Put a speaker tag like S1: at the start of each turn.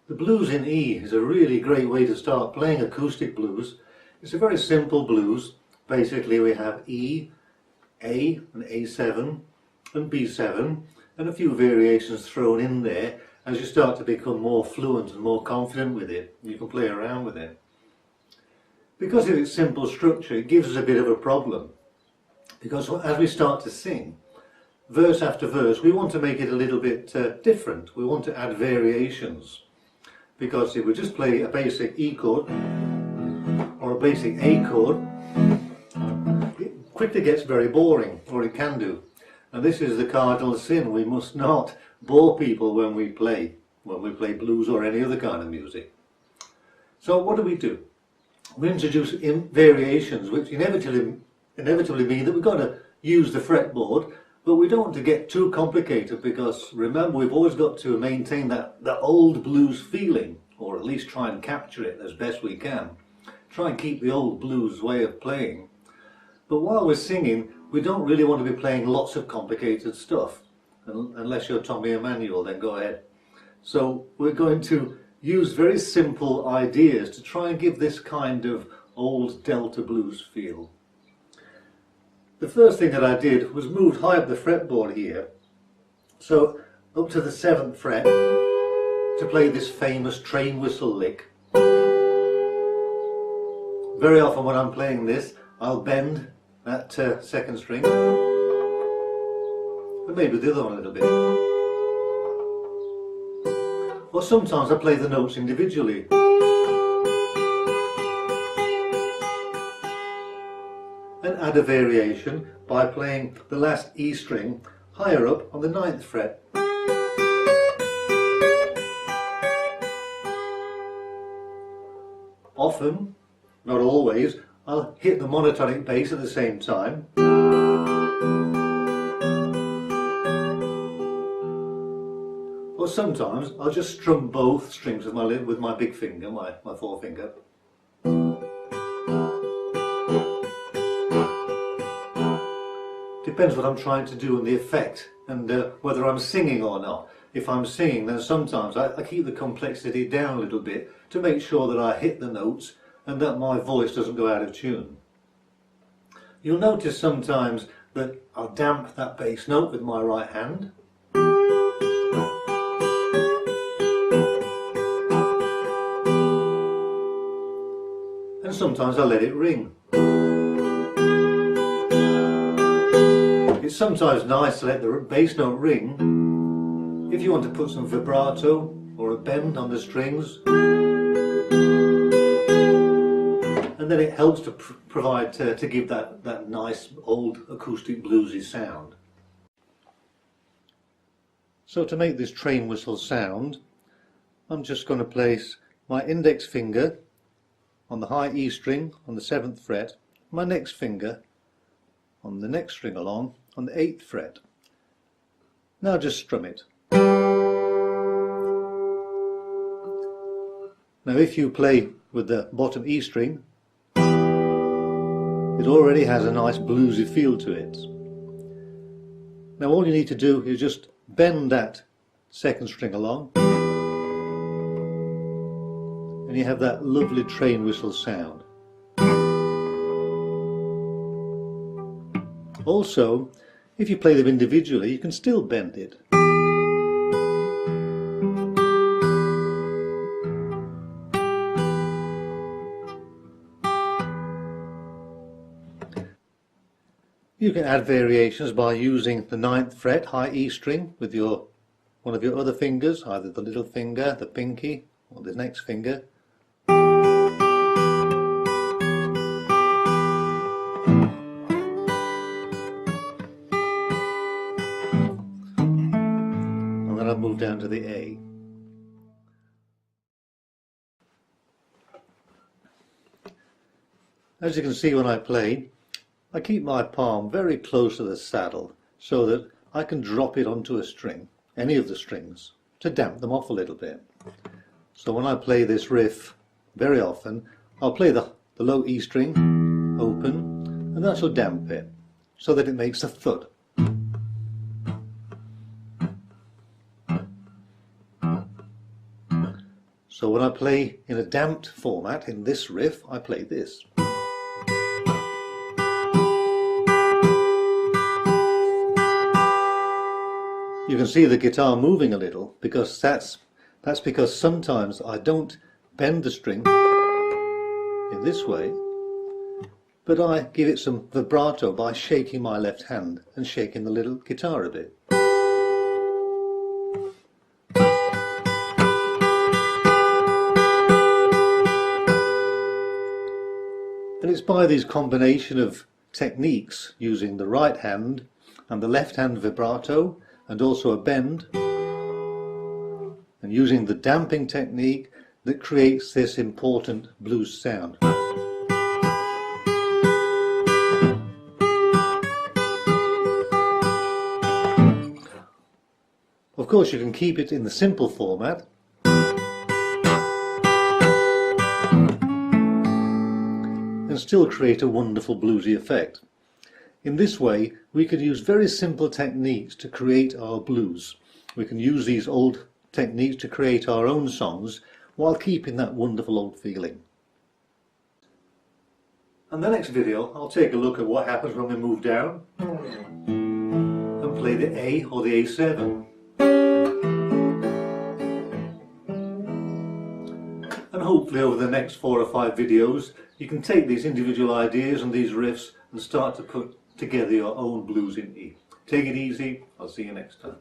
S1: The blues in E is a really great way to start playing acoustic blues. It's a very simple blues. Basically we have E, A and A7 and B7 and a few variations thrown in there. As you start to become more fluent and more confident with it, you can play around with it. Because of its simple structure, it gives us a bit of a problem. Because as we start to sing, verse after verse, we want to make it a little bit different. We want to add variations. Because if we just play a basic E chord or a basic A chord, it quickly gets very boring, or it can do. And this is the cardinal sin. We must not bore people when we play blues or any other kind of music. So what do? We introduce variations which inevitably mean that we've got to use the fretboard, but we don't want to get too complicated, because remember, we've always got to maintain that old blues feeling, or at least try and capture it as best we can. Try and keep the old blues way of playing. But while we're singing, we don't really want to be playing lots of complicated stuff. Unless you're Tommy Emmanuel, then go ahead. So we're going to use very simple ideas to try and give this kind of old Delta blues feel. The first thing that I did was moved high up the fretboard here, so up to the 7th fret, to play this famous train whistle lick. Very often when I'm playing this, I'll bend that 2nd string, and maybe the other one a little bit. Or sometimes I play the notes individually. And add a variation by playing the last E string higher up on the 9th fret. Often, not always, I'll hit the monotonic bass at the same time. Or sometimes I'll just strum both strings with my big finger, my forefinger. Depends what I'm trying to do and the effect, and whether I'm singing or not. If I'm singing, then sometimes I keep the complexity down a little bit to make sure that I hit the notes and that my voice doesn't go out of tune. You'll notice sometimes that I'll damp that bass note with my right hand. And sometimes I let it ring. It's sometimes nice to let the bass note ring if you want to put some vibrato or a bend on the strings, and then it helps to provide to give that nice old acoustic bluesy sound. So to make this train whistle sound, I'm just going to place my index finger on the high E string on the 7th fret, my next finger on the next string along on the 8th fret. Now just strum it. Now if you play with the bottom E string, it already has a nice bluesy feel to it. Now all you need to do is just bend that 2nd string along, and you have that lovely train whistle sound. Also, if you play them individually, you can still bend it. You can add variations by using the 9th fret high E string with one of your other fingers, either the little finger, the pinky, or the next finger. And then I'll move down to the A. As you can see when I play, I keep my palm very close to the saddle so that I can drop it onto a string, any of the strings, to damp them off a little bit. So when I play this riff, very often, I'll play the low E string, open, and that will damp it, so that it makes a thud. So when I play in a damped format in this riff, I play this. You can see the guitar moving a little because that's because sometimes I don't bend the string in this way, but I give it some vibrato by shaking my left hand and shaking the little guitar a bit. And it's by these combination of techniques, using the right hand and the left hand vibrato and also a bend, and using the damping technique, that creates this important blues sound. Of course, you can keep it in the simple format, and still create a wonderful bluesy effect. In this way, we can use very simple techniques to create our blues. We can use these old techniques to create our own songs while keeping that wonderful old feeling. In the next video, I'll take a look at what happens when we move down and play the A or the A7. And hopefully over the next 4 or 5 videos, you can take these individual ideas and these riffs and start to put together your own blues in E. Take it easy. I'll see you next time.